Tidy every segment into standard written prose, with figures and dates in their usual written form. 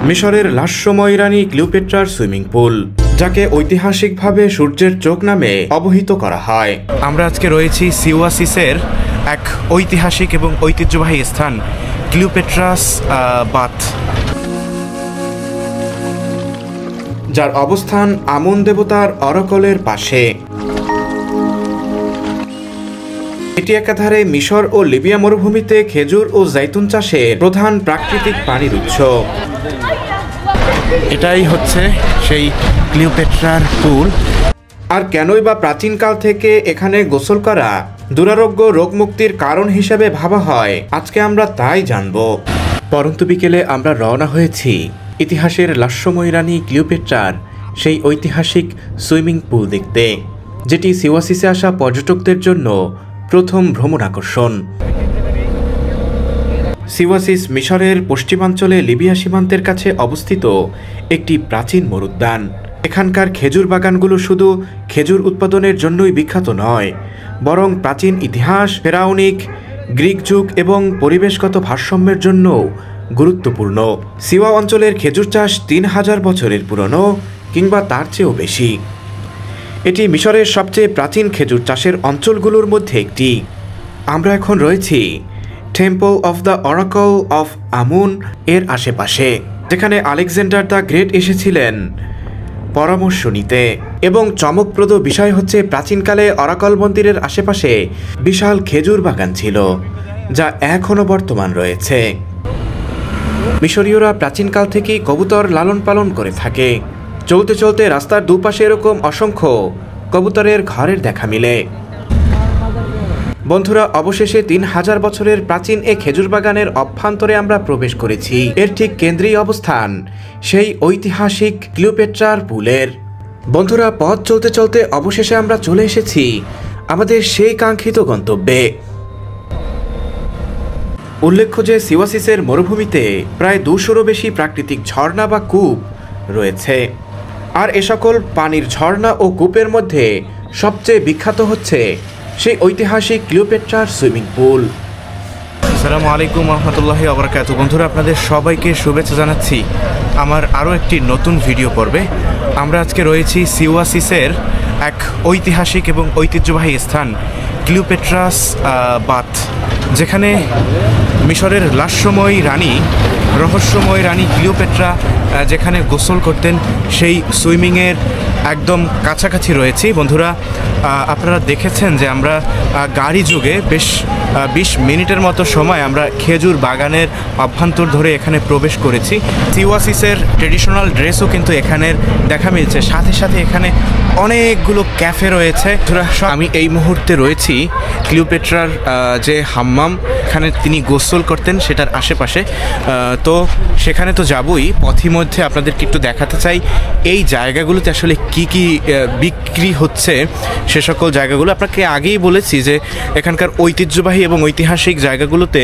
মিশরের লাস্যময় রানী ক্লিওপেট্রার swimming pool, যাকে ঐতিহাসিকভাবে সূর্যের চোখ নামে অবহিত করা হয়। আমরা আজকে রয়েছি সিওয়াসিসের এক ঐতিহাসিক এবং ঐতিহ্যবাহী স্থান ক্লিওপেট্রাস বাথ, যার অবস্থান আমন দেবতার অরাকলের পাশে। এটি একাধারে মিশর ও লিবিয়া মরুভূমিতে খেজুর ও জাইতুন চাষের প্রধান প্রাকৃতিক পানির উৎস। এটাই হচ্ছে সেই ক্লিওপেট্রার পুল। আর কেনই বা প্রাচীনকাল থেকে এখানে গোসল করা দুরারোগ্য রোগমুক্তির কারণ হিসেবে ভাবা হয়, আজকে আমরা তাই জানব। পরন্তু বিকেলে আমরা রওনা হয়েছি ইতিহাসের লাস্যময় রানী ক্লিওপেট্রার সেই ঐতিহাসিক সুইমিং পুল দেখতে, যেটি সিওয়াসিসে আসা পর্যটকদের জন্য প্রথম ভ্রমণ আকর্ষণ। সিওয়াসিস মিশরের পশ্চিমাঞ্চলে লিবিয়া সীমান্তের কাছে অবস্থিত একটি প্রাচীন মরুদ্যান। এখানকার খেজুর বাগানগুলো শুধু খেজুর উৎপাদনের জন্যই বিখ্যাত নয়, বরং প্রাচীন ইতিহাস, ফেরাউনিক, গ্রিক যুগ এবং পরিবেশগত ভারসাম্যের জন্যও গুরুত্বপূর্ণ। সিওয়া অঞ্চলের খেজুর চাষ 3000 বছরের পুরনো কিংবা তার চেয়েও বেশি। এটি মিশরের সবচেয়ে প্রাচীন খেজুর চাষের অঞ্চলগুলোর মধ্যে একটি। আমরা এখন রয়েছি temple of the oracle of Amun এর আশেপাশে, যেখানে আলেকজান্ডার দ্য গ্রেট এসেছিলেন পরামর্শ নিতে। এবং চমকপ্রদ বিষয় হচ্ছে, প্রাচীনকালে অরাকল মন্দিরের আশেপাশে বিশাল খেজুর বাগান ছিল, যা এখনও বর্তমান রয়েছে। মিশরীয়রা প্রাচীনকাল থেকেই কবুতর লালন পালন করে থাকে। চলতে চলতে রাস্তার দুপাশে এরকম অসংখ্য কবুতরের ঘরের দেখা মিলে। বন্ধুরা, অবশেষে 3000 বছরের প্রাচীন এ খেজুর বাগানের অভ্যন্তরে আমরা প্রবেশ করেছি। এর ঠিক কেন্দ্রেই অবস্থান সেই ঐতিহাসিক ক্লিওপেট্রার পুলের। বন্ধুরা, পথ চলতে চলতে অবশেষে আমরা চলে এসেছি আমাদের সেই কাঙ্ক্ষিত গন্তব্যে। উল্লেখ্য যে সিওয়াসিসের মরুভূমিতে প্রায় 200-রও বেশি প্রাকৃতিক ঝর্ণা বা কূপ রয়েছে। আর এ সকল পানির ঝর্ণা ও কূপের মধ্যে সবচেয়ে বিখ্যাত হচ্ছে সেই ঐতিহাসিক ক্লিওপেট্রার সুইমিং পুল। আসসালামু আলাইকুম রহমতুল্লাহি ওয়া বারাকাতুহু। বন্ধুরা, আপনাদের সবাইকে শুভেচ্ছা জানাচ্ছি আমার আরও একটি নতুন ভিডিও পর্বে। আমরা আজকে রয়েছি সিওয়াসিসের এক ঐতিহাসিক এবং ঐতিহ্যবাহী স্থান ক্লিওপেট্রাস বাথ, যেখানে মিশরের রহস্যময় রানী ক্লিওপেট্রা যেখানে গোসল করতেন, সেই সুইমিংয়ের একদম কাছাকাছি রয়েছি। বন্ধুরা, আপনারা দেখেছেন যে আমরা গাড়ি যুগে বেশ 20 মিনিটের মতো সময় আমরা খেজুর বাগানের অভ্যন্তর ধরে এখানে প্রবেশ করেছি। সিওয়াসিসের ট্রেডিশনাল ড্রেসও কিন্তু এখানের দেখা মিলছে, সাথে সাথে এখানে অনেকগুলো ক্যাফে রয়েছে। আমি এই মুহূর্তে রয়েছি ক্লিওপেট্রার যে হাম্মাম, এখানে তিনি গোসল করতেন সেটার আশেপাশে। তো সেখানে তো যাবই, পথিমধ্যে আপনাদেরকে একটু দেখাতে চাই এই জায়গাগুলোতে আসলে কি কি বিক্রি হচ্ছে সে সকল জায়গাগুলো। আপনাকে আগেই বলেছি যে এখানকার ঐতিহ্যবাহী এবং ঐতিহাসিক জায়গাগুলোতে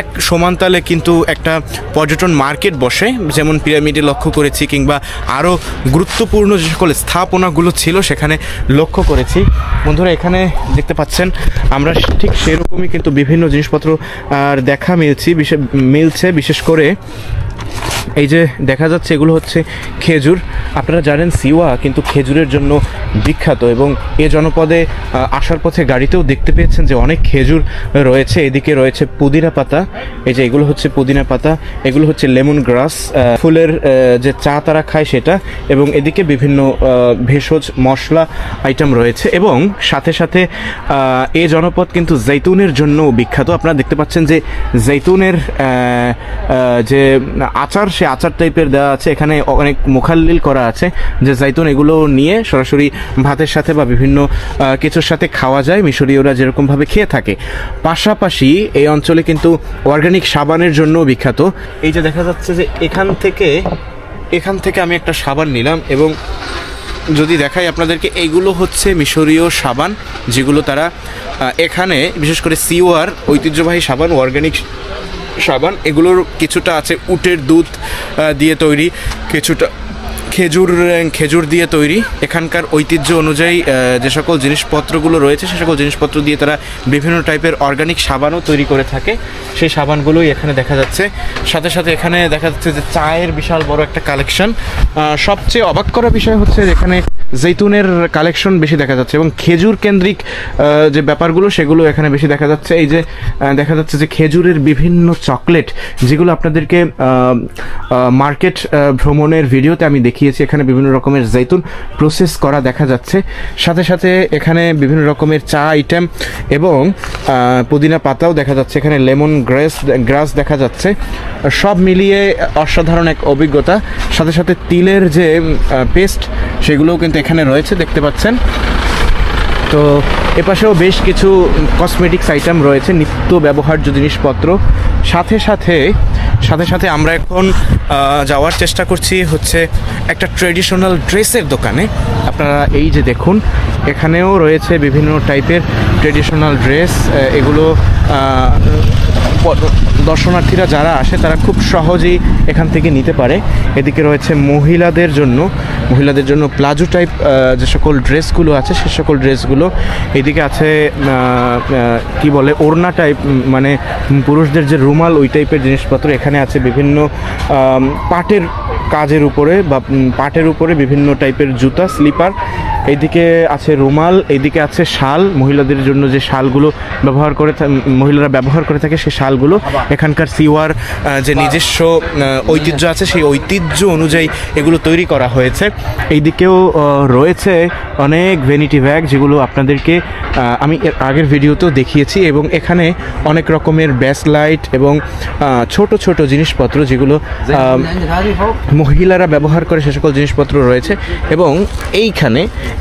এক সমানতালে কিন্তু একটা পর্যটন মার্কেট বসে, যেমন পিরামিডে লক্ষ্য করেছি, কিংবা আরও গুরুত্বপূর্ণ যে সকল স্থাপনাগুলো ছিল সেখানে লক্ষ্য করেছি। বন্ধুরা, এখানে দেখতে পাচ্ছেন আমরা ঠিক সেরকমই কিন্তু বিভিন্ন জিনিসপত্র আর দেখা মিলছে। বিশেষ করে এই যে দেখা যাচ্ছে, এগুলো হচ্ছে খেজুর। আপনারা জানেন সিওয়া কিন্তু খেজুরের জন্য বিখ্যাত, এবং এ জনপদে আসার পথে গাড়িতেও দেখতে পেয়েছেন যে অনেক খেজুর রয়েছে। এদিকে রয়েছে পুদিনা পাতা, এই যে এগুলো হচ্ছে পুদিনা পাতা, এগুলো হচ্ছে লেমন গ্রাস, ফুলের যে চা তারা খায় সেটা, এবং এদিকে বিভিন্ন ভেষজ মশলা আইটেম রয়েছে। এবং সাথে সাথে এ জনপদ কিন্তু জৈতুনের জন্য বিখ্যাত। আপনারা দেখতে পাচ্ছেন যে জৈতুনের যে আচার, সে আচার টাইপের দেওয়া আছে, এখানে অনেক মুখাল্লিল করা আছে যে জৈতুন, এগুলো নিয়ে সরাসরি ভাতের সাথে বা বিভিন্ন কিছুর সাথে খাওয়া যায়, মিশরীয়রা যেরকমভাবে খেয়ে থাকে। পাশাপাশি এই অঞ্চলে কিন্তু অর্গানিক সাবানের জন্য বিখ্যাত। এই যে দেখা যাচ্ছে যে এখান থেকে আমি একটা সাবান নিলাম, এবং যদি দেখাই আপনাদেরকে, এইগুলো হচ্ছে মিশরীয় সাবান, যেগুলো তারা এখানে বিশেষ করে সিওয়ার ঐতিহ্যবাহী সাবান, অর্গানিক সাবান। এগুলোর কিছুটা আছে উটের দুধ দিয়ে তৈরি, কিছুটা খেজুর দিয়ে তৈরি। এখানকার ঐতিহ্য অনুযায়ী যে সকল জিনিসপত্রগুলো রয়েছে সে সকল জিনিসপত্র দিয়ে তারা বিভিন্ন টাইপের অর্গানিক সাবানও তৈরি করে থাকে। সেই সাবানগুলোই এখানে দেখা যাচ্ছে। সাথে সাথে এখানে দেখা যাচ্ছে যে চায়ের বিশাল বড় একটা কালেকশন। সবচেয়ে অবাক করা বিষয় হচ্ছে এখানে জৈতুনের কালেকশন বেশি দেখা যাচ্ছে এবং খেজুর কেন্দ্রিক যে ব্যাপারগুলো সেগুলো এখানে বেশি দেখা যাচ্ছে। এই যে দেখা যাচ্ছে যে খেজুরের বিভিন্ন চকলেট, যেগুলো আপনাদেরকে মার্কেট ভ্রমণের ভিডিওতে আমি দেখিয়েছি। এখানে বিভিন্ন রকমের জৈতুন প্রসেস করা দেখা যাচ্ছে। সাথে সাথে এখানে বিভিন্ন রকমের চা আইটেম এবং পুদিনা পাতাও দেখা যাচ্ছে। এখানে লেমন গ্রাস দেখা যাচ্ছে। সব মিলিয়ে অসাধারণ এক অভিজ্ঞতা। সাথে সাথে তিলের যে পেস্ট সেগুলোও কিন্তু এখানে রয়েছে, দেখতে পাচ্ছেন। তো এপাশেও বেশ কিছু কসমেটিক্স আইটেম রয়েছে, নিত্য ব্যবহার্য জিনিসপত্র। সাথে সাথে আমরা এখন যাওয়ার চেষ্টা করছি হচ্ছে একটা ট্রেডিশনাল ড্রেসের দোকানে। আপনারা এই যে দেখুন, এখানেও রয়েছে বিভিন্ন টাইপের ট্রেডিশনাল ড্রেস। এগুলো দর্শনার্থীরা যারা আসে তারা খুব সহজেই এখান থেকে নিতে পারে। এদিকে রয়েছে মহিলাদের জন্য প্লাজো টাইপ যে সকল ড্রেসগুলো আছে সে সকল ড্রেসগুলো। এদিকে আছে কি বলে ওড়না টাইপ, মানে পুরুষদের যে রুমাল ওই টাইপের জিনিসপত্র। এখানে আছে বিভিন্ন পাটের কাজের উপরে বা পাটের উপরে বিভিন্ন টাইপের জুতা, স্লিপার। এইদিকে আছে রুমাল, এইদিকে আছে শাল, মহিলাদের জন্য যে শালগুলো মহিলারা ব্যবহার করে থাকে সেই শালগুলো। এখানকার সিওয়ার যে নিজস্ব ঐতিহ্য আছে সেই ঐতিহ্য অনুযায়ী এগুলো তৈরি করা হয়েছে। এইদিকেও রয়েছে অনেক ভ্যানিটি ব্যাগ, যেগুলো আপনাদেরকে আমি এর আগের ভিডিওতেও দেখিয়েছি। এবং এখানে অনেক রকমের ব্যাস লাইট এবং ছোট ছোট জিনিসপত্র যেগুলো মহিলারা ব্যবহার করে সে সকল জিনিসপত্র রয়েছে। এবং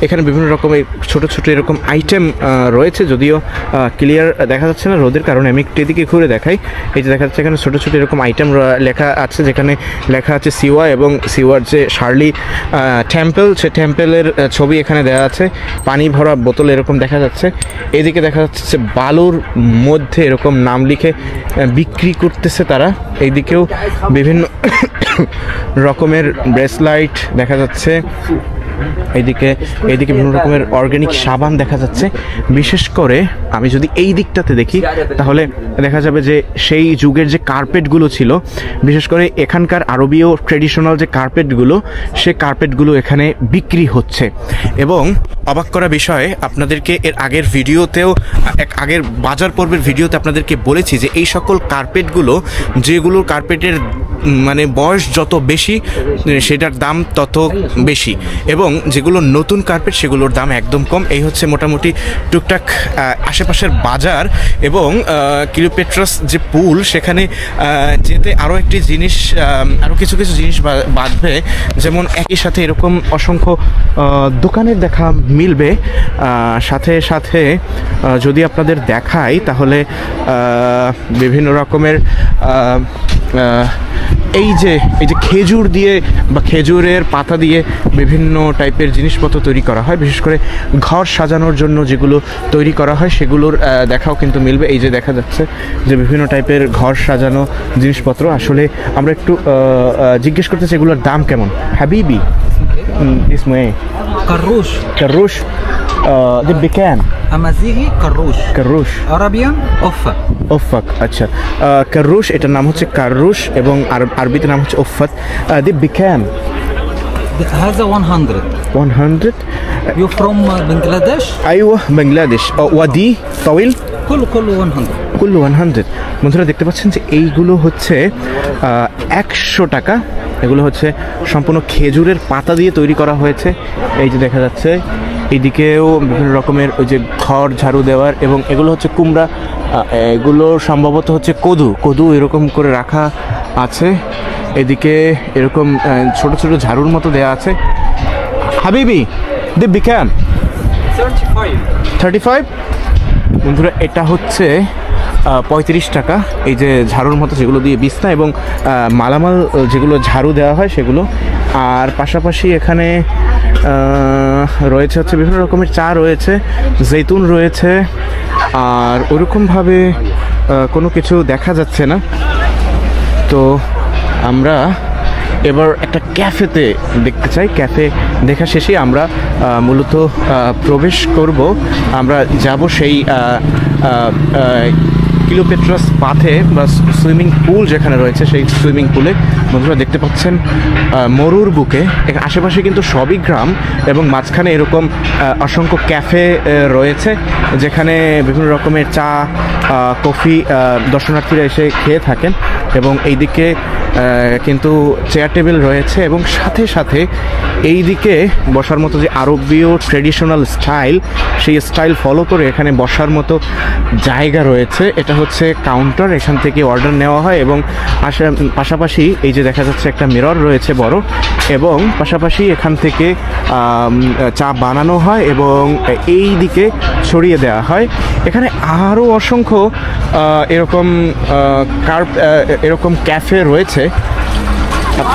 এখানে বিভিন্ন রকমের ছোট ছোট এরকম আইটেম রয়েছে, যদিও ক্লিয়ার দেখা যাচ্ছে না রোদের কারণে। আমি একটু এদিকে ঘুরে দেখাই। এই যে দেখা যাচ্ছে এখানে ছোট ছোট এরকম আইটেম লেখা আছে, যেখানে লেখা আছে সিওয়া এবং সিওয়ার যে শার্লি টেম্পল, সে টেম্পলের ছবি এখানে দেওয়া আছে। পানি ভরা বোতল এরকম দেখা যাচ্ছে। এদিকে দেখা যাচ্ছে যে বালুর মধ্যে এরকম নাম লিখে বিক্রি করতেছে তারা। এইদিকেও বিভিন্ন রকমের ব্রেসলাইট দেখা যাচ্ছে। এইদিকে বিভিন্ন রকমের অর্গানিক সাবান দেখা যাচ্ছে। বিশেষ করে আমি যদি এই দিকটাতে দেখি তাহলে দেখা যাবে যে সেই যুগের যে কার্পেটগুলো ছিল, বিশেষ করে এখানকার আরবীয় ট্রেডিশনাল যে কার্পেটগুলো, সে কার্পেটগুলো এখানে বিক্রি হচ্ছে। এবং অবাক করা বিষয়, আপনাদেরকে এর আগের বাজার পর্বের ভিডিওতে আপনাদেরকে বলেছি যে এই সকল কার্পেটগুলো, যেগুলো কার্পেটের মানে বয়স যত বেশি সেটার দাম তত বেশি, এবং যেগুলো নতুন কার্পেট সেগুলোর দাম একদম কম। এই হচ্ছে মোটামুটি টুকটাক আশেপাশের বাজার। এবং ক্লিওপেট্রাস যে পুল, সেখানে যেতে আরও কিছু জিনিস বাঁধবে। যেমন একই সাথে এরকম অসংখ্য দোকানের দেখা মিলবে। সাথে সাথে যদি আপনাদের দেখাই তাহলে বিভিন্ন রকমের এই যে খেজুর দিয়ে বা খেজুরের পাতা দিয়ে বিভিন্ন টাইপের জিনিসপত্র তৈরি করা হয়, বিশেষ করে ঘর সাজানোর জন্য যেগুলো তৈরি করা হয় সেগুলোর দেখাও কিন্তু মিলবে। এই যে দেখা যাচ্ছে যে বিভিন্ন টাইপের ঘর সাজানো জিনিসপত্র। আসলে আমরা একটু জিজ্ঞেস করতেছি এগুলোর দাম কেমন। হাবিবি اسمه ايه؟ كروش دي بكام؟ امازيغي كروش عربيان ওফাক। আচ্ছা, কাররুশ, এটার নাম হচ্ছে কাররুশ এবং আরবিতে নাম হচ্ছে ওফাত। دي بكام؟ هذا 100 You from Bangladesh? ايوه بنجلاديش. ودي طويل كله 100 কুল্লু 100। বন্ধুরা দেখতে পাচ্ছেন যে এইগুলো হচ্ছে 100 টাকা। এগুলো হচ্ছে সম্পূর্ণ খেজুরের পাতা দিয়ে তৈরি করা হয়েছে। এই যে দেখা যাচ্ছে এইদিকেও বিভিন্ন রকমের ওই যে ঘর ঝাড়ু দেওয়ার, এবং এগুলো হচ্ছে কুমড়া, এগুলো সম্ভবত হচ্ছে কদু এরকম করে রাখা আছে। এদিকে এরকম ছোট ছোট ঝাড়ুর মতো দেওয়া আছে। হাবিবি দি বিকান 35। বন্ধুরা এটা হচ্ছে 35 টাকা। এই যে ঝাড়ুর মতো যেগুলো দিয়ে বিছনা এবং মালামাল যেগুলো ঝাড়ু দেওয়া হয় সেগুলো। আর পাশাপাশি এখানে রয়েছে হচ্ছে বিভিন্ন রকমের চা রয়েছে, জৈতুন রয়েছে, আর ওরকমভাবে কোনো কিছু দেখা যাচ্ছে না। তো আমরা এবার একটা ক্যাফেতে দেখতে চাই। ক্যাফে দেখা শেষে আমরা মূলত প্রবেশ করব, আমরা যাব সেই ক্লিওপেট্রাস পাথে বা সুইমিং পুল যেখানে রয়েছে সেই সুইমিং পুলে। বন্ধুরা দেখতে পাচ্ছেন মরুর বুকে আশেপাশে কিন্তু সবই গ্রাম এবং মাঝখানে এরকম অসংখ্য ক্যাফে রয়েছে যেখানে বিভিন্ন রকমের চা কফি দর্শনার্থীরা এসে খেয়ে থাকেন এবং এইদিকে কিন্তু চেয়ার টেবিল রয়েছে এবং সাথে সাথে এই দিকে বসার মতো যে আরবীয় ট্রেডিশনাল স্টাইল সেই স্টাইল ফলো করে এখানে বসার মতো জায়গা রয়েছে। এটা হচ্ছে কাউন্টার, এখান থেকে অর্ডার নেওয়া হয় এবং পাশাপাশি এই যে দেখা যাচ্ছে একটা মিরর রয়েছে বড় এবং পাশাপাশি এখান থেকে চা বানানো হয় এবং এই দিকে ছড়িয়ে দেওয়া হয়। এখানে আরও অসংখ্য এরকম ক্যাফে রয়েছে।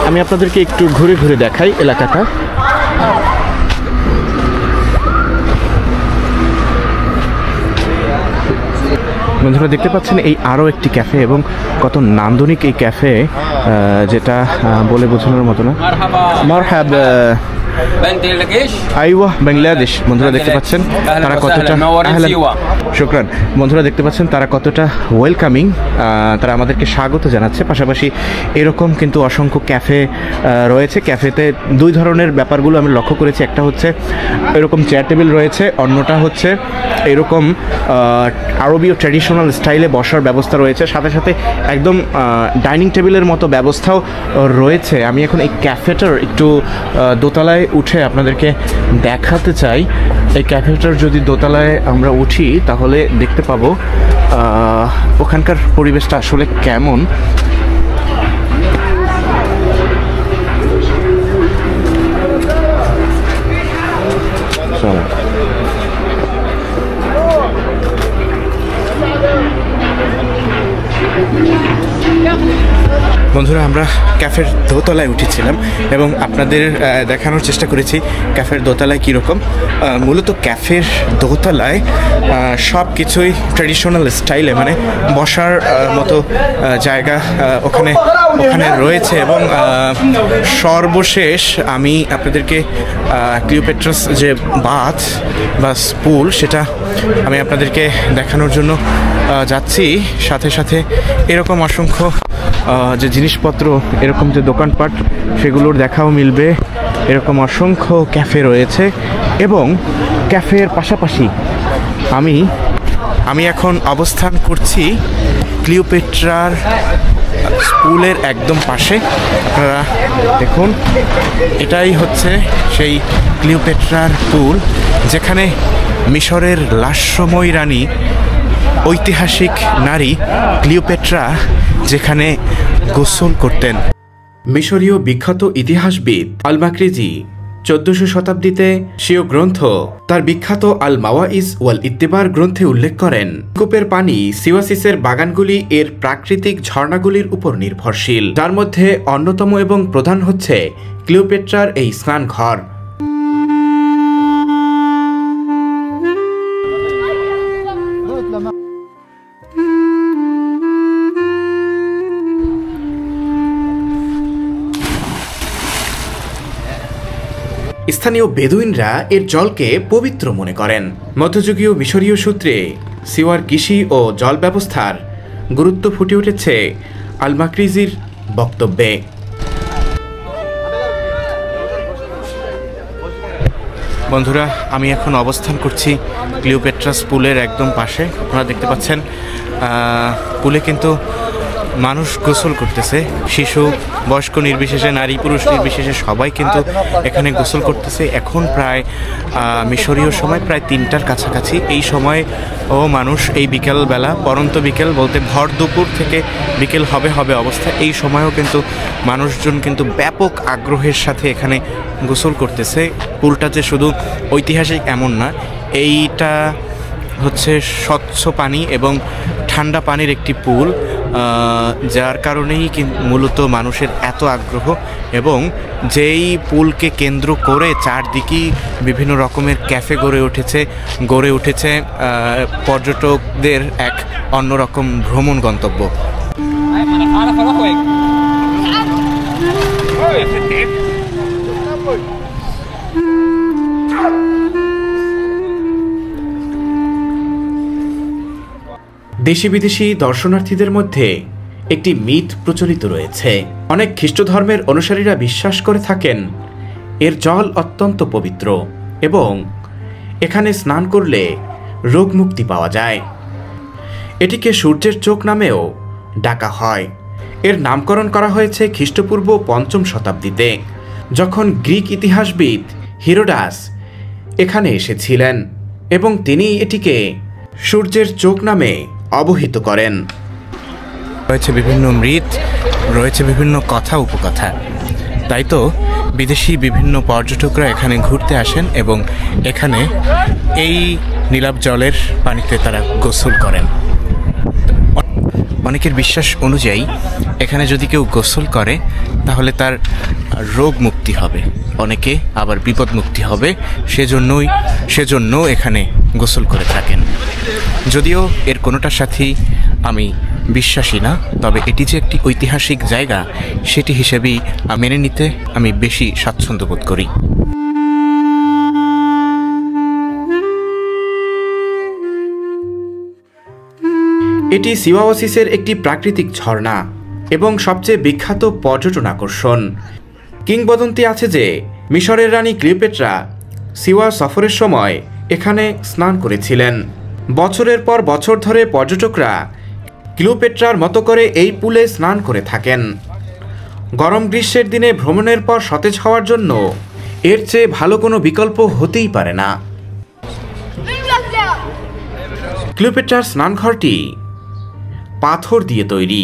আমি আপনাদেরকে একটু ঘুরে ঘুরে দেখাই এলাকাটা। বন্ধুরা দেখতে পাচ্ছেন এই আরও একটি ক্যাফে এবং কত নান্দনিক এই ক্যাফে, যেটা বলে বোঝানোর মতো না। মারহাবা আইওয়া বাংলাদেশ। বন্ধুরা দেখতে পাচ্ছেন তারা কতটা শুকরান। বন্ধুরা দেখতে পাচ্ছেন তারা কতটা ওয়েলকামিং, তারা আমাদেরকে স্বাগত জানাচ্ছে। পাশাপাশি এরকম কিন্তু অসংখ্য ক্যাফে রয়েছে। ক্যাফেতে দুই ধরনের ব্যাপারগুলো আমি লক্ষ্য করেছি, একটা হচ্ছে এরকম চেয়ার টেবিল রয়েছে, অন্যটা হচ্ছে এরকম আরবীয় ট্র্যাডিশনাল স্টাইলে বসার ব্যবস্থা রয়েছে, সাথে সাথে একদম ডাইনিং টেবিলের মতো ব্যবস্থাও রয়েছে। আমি এখন এই ক্যাফেটার একটু দোতলায় উঠে আপনাদেরকে দেখাতে চাই। এই ক্যাফেটার যদি দোতলায় আমরা উঠি তাহলে দেখতে পাবো ওখানকার পরিবেশটা আসলে কেমন। বন্ধুরা আমরা ক্যাফের দোতলায় উঠেছিলাম এবং আপনাদের দেখানোর চেষ্টা করেছি ক্যাফের দোতলায় কীরকম। মূলত ক্যাফের দোতলায় সব কিছুই ট্র্যাডিশনাল স্টাইলে, মানে বসার মতো জায়গা ওখানে রয়েছে এবং সর্বশেষ আমি আপনাদেরকে ক্লিওপেট্রাস যে বাথ বা পুল সেটা আমি আপনাদেরকে দেখানোর জন্য যাচ্ছি। সাথে সাথে এরকম অসংখ্য যে জিনিসপত্র, এরকম যে দোকানপাট সেগুলোর দেখাও মিলবে। এরকম অসংখ্য ক্যাফে রয়েছে এবং ক্যাফের পাশাপাশি আমি এখন অবস্থান করছি ক্লিওপেট্রার পুলের একদম পাশে। আপনারা দেখুন, এটাই হচ্ছে সেই ক্লিওপেট্রার পুল যেখানে মিশরের লাস্যময়ী রানী, ঐতিহাসিক নারী ক্লিওপেট্রা যেখানে গোসল করতেন। মিশরীয় বিখ্যাত ইতিহাসবিদ আল মাকরিজি 1400 শতাব্দীতে স্বীয় গ্রন্থ তার বিখ্যাত আল মাওয়াইজ ওয়াল ইত্তিবার গ্রন্থে উল্লেখ করেন, কূপের পানি সিওয়াসিসের বাগানগুলি এর প্রাকৃতিক ঝর্ণাগুলির উপর নির্ভরশীল, যার মধ্যে অন্যতম এবং প্রধান হচ্ছে ক্লিওপেট্রার এই স্নান ঘর। স্থানীয় বেদুইনরা এর জলকে পবিত্র মনে করেন। মধ্যযুগীয় মিশরীয় সূত্রে সিওয়ার কৃষি ও জল ব্যবস্থার গুরুত্ব ফুটে উঠেছে আল মাকরিজির বক্তব্যে। বন্ধুরা আমি এখন অবস্থান করছি ক্লিওপেট্রাস পুলের একদম পাশে। আপনারা দেখতে পাচ্ছেন পুলে কিন্তু মানুষ গোসল করতেছে, শিশু বয়স্ক নির্বিশেষে, নারী পুরুষ নির্বিশেষে সবাই কিন্তু এখানে গোসল করতেছে। এখন প্রায় মিশরীয় সময় প্রায় 3টার কাছাকাছি। এই সময় মানুষ এই বিকেলবেলা, পরন্ত বিকেল বলতে ভর দুপুর থেকে বিকেল হবে অবস্থা, এই সময়ও কিন্তু মানুষজন কিন্তু ব্যাপক আগ্রহের সাথে এখানে গোসল করতেছে। পুলটা যে শুধু ঐতিহাসিক এমন না, এইটা হচ্ছে স্বচ্ছ পানি এবং ঠান্ডা পানির একটি পুল, যার কারণেই মূলত মানুষের এত আগ্রহ। এবং যেই পুলকে কেন্দ্র করে চারদিকেই বিভিন্ন রকমের ক্যাফে গড়ে উঠেছে পর্যটকদের এক অন্যরকম ভ্রমণ গন্তব্য। দেশি বিদেশি দর্শনার্থীদের মধ্যে একটি মিথ প্রচলিত রয়েছে। অনেক খ্রিস্ট ধর্মের অনুসারীরা বিশ্বাস করে থাকেন এর জল অত্যন্ত পবিত্র এবং এখানে স্নান করলে রোগ মুক্তি পাওয়া যায়। এটিকে সূর্যের চোখ নামেও ডাকা হয়। এর নামকরণ করা হয়েছে খ্রিস্টপূর্ব ৫ম শতাব্দীতে, যখন গ্রিক ইতিহাসবিদ হিরোডাস এখানে এসেছিলেন এবং তিনি এটিকে সূর্যের চোখ নামে অবহিত করেন। রয়েছে বিভিন্ন মৃৎ, রয়েছে বিভিন্ন কথা উপকথা। তাই তো বিদেশি বিভিন্ন পর্যটকরা এখানে ঘুরতে আসেন এবং এখানে এই নীলাভ জলের পানিতে তারা গোসল করেন। অনেকের বিশ্বাস অনুযায়ী এখানে যদি কেউ গোসল করে তাহলে তার রোগ মুক্তি হবে, অনেকে আবার বিপদ মুক্তি হবে, সেজন্য এখানে গোসল করে থাকেন। যদিও এর কোনোটার সাথেই আমি বিশ্বাসী না, তবে এটি যে একটি ঐতিহাসিক জায়গা সেটি হিসেবেই মেনে নিতে আমি বেশি স্বাচ্ছন্দ্য বোধ করি। এটি সিওয়া ওয়াসিসের একটি প্রাকৃতিক ঝর্ণা এবং সবচেয়ে বিখ্যাত পর্যটন আকর্ষণ। কিংবদন্তি আছে যে মিশরের রানী ক্লিওপেট্রা সিওয়া সফরের সময় এখানে স্নান করেছিলেন। বছরের পর বছর ধরে পর্যটকরা ক্লিওপেট্রার মতো করে এই পুলে স্নান করে থাকেন। গরম গ্রীষ্মের দিনে ভ্রমণের পর সতেজ হওয়ার জন্য এর চেয়ে ভালো কোনো বিকল্প হতেই পারে না। ক্লিওপেট্রার স্নানঘরটি পাথর দিয়ে তৈরি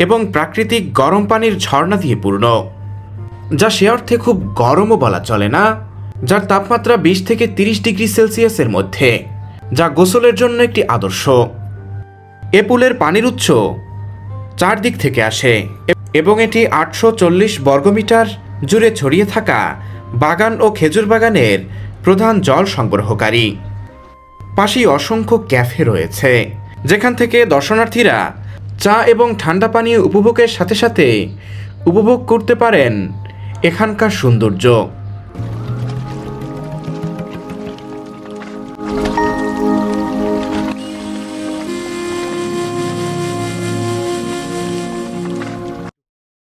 এবং প্রাকৃতিক গরম পানির ঝর্ণা দিয়ে পূর্ণ, যা সে অর্থে খুব গরমও বলা চলে না, যার তাপমাত্রা 20 থেকে 30 ডিগ্রি সেলসিয়াসের মধ্যে, যা গোসলের জন্য একটি আদর্শ। এ পুলের পানির উৎস চারদিক থেকে আসে এবং এটি 840 বর্গমিটার জুড়ে ছড়িয়ে থাকা বাগান ও খেজুর বাগানের প্রধান জল সংগ্রহকারী। পাশেই অসংখ্য ক্যাফে রয়েছে, যেখান থেকে দর্শনার্থীরা চা এবং ঠান্ডা পানীয় উপভোগের সাথে সাথে উপভোগ করতে পারেন এখানকার সৌন্দর্য।